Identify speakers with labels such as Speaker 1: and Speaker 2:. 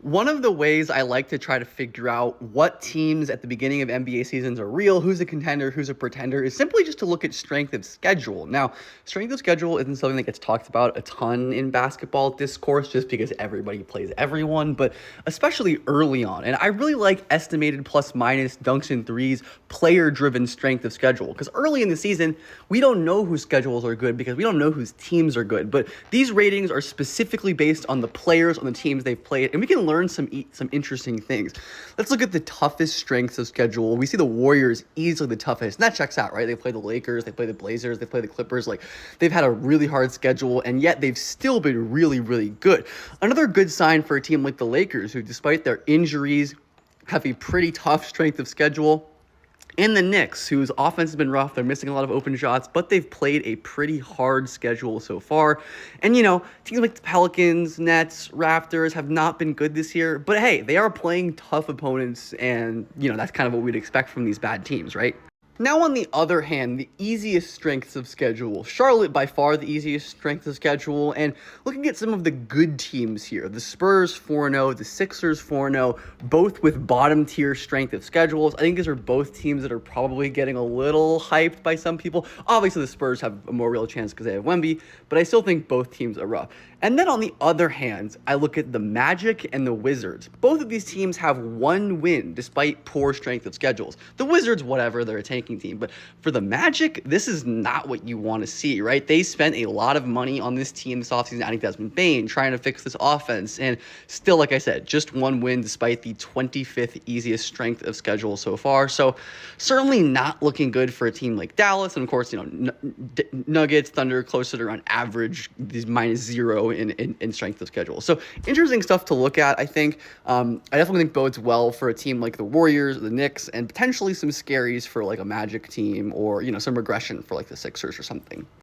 Speaker 1: One of the ways I like to try to figure out what teams at the beginning of NBA seasons are real, who's a contender, who's a pretender, is simply just to look at strength of schedule. Now, strength of schedule isn't something that gets talked about a ton in basketball discourse just because everybody plays everyone, but especially early on. And I really like estimated plus minus dunks and threes, player driven strength of schedule because early in the season, we don't know whose schedules are good because we don't know whose teams are good. But these ratings are specifically based on the players on the teams they've played, and we can learn some interesting things. Let's look at the toughest strengths of schedule. We see the Warriors easily the toughest, and that checks out, right? They play the Lakers, they play the Blazers, they play the Clippers. Like, they've had a really hard schedule, and yet they've still been really, really good. Another good sign for a team like the Lakers, who, despite their injuries, have a pretty tough strength of schedule. And the Knicks, whose offense has been rough, they're missing a lot of open shots, but they've played a pretty hard schedule so far. And, teams like the Pelicans, Nets, Raptors have not been good this year, but hey, they are playing tough opponents, and, that's kind of what we'd expect from these bad teams, right? Now, on the other hand, the easiest strengths of schedule. Charlotte, by far the easiest strength of schedule. And looking at some of the good teams here, the Spurs 4-0, the Sixers 4-0, both with bottom tier strength of schedules. I think these are both teams that are probably getting a little hyped by some people. Obviously, the Spurs have a more real chance because they have Wemby, but I still think both teams are rough. And then on the other hand, I look at the Magic and the Wizards. Both of these teams have one win despite poor strength of schedules. The Wizards, whatever, they're a tanking team. But for the Magic, this is not what you want to see, right? They spent a lot of money on this team this offseason, adding Desmond Bane, trying to fix this offense. And still, like I said, just one win despite the 25th easiest strength of schedule so far. So certainly not looking good for a team like Dallas. And of course, Nuggets, Thunder, closer to around average, these -0 in strength of schedule. So interesting stuff to look at, I think. I definitely think bodes well for a team like the Warriors, the Knicks, and potentially some scaries for like a Magic team or, some regression for like the Sixers or something.